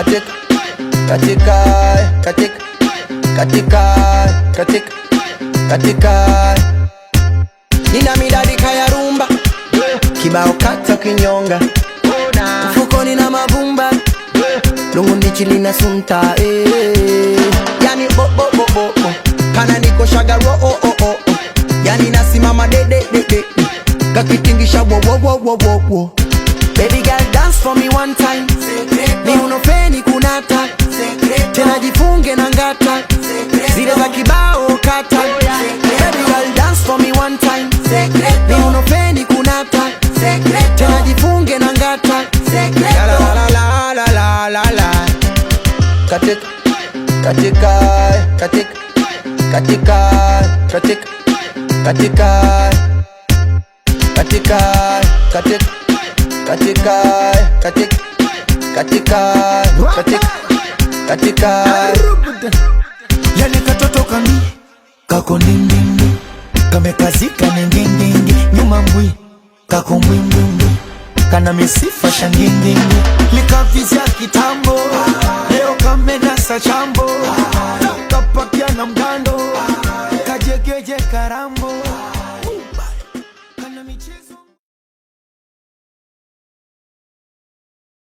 katika katika katika katika katika katika nina midadi kaya rumba kibao kata kinyonga mfukoni na mavumba lungu ndichili na sunta yani bo bo bo bo kana niko shagaro yani nasimama de de de de kakitingisha wo wo wo wo wo wo. Baby girl dance for me one time ni unofeni kunata tena jifunge na ngata zile za kibao kata. Baby girl dance for me one time ni unofeni kunata tena jifunge na ngata la la la la la la la katika katika katika katika katika katika katika katika katika katika katika katika katika yale katoto kami kako ndindindi kamekazika ningindindi nyuma mbwi kako mbwimbwi kana misifa shangindindi likavizia kitambo leo kamenasa chambo kapakia na mgando kajegeje karambo.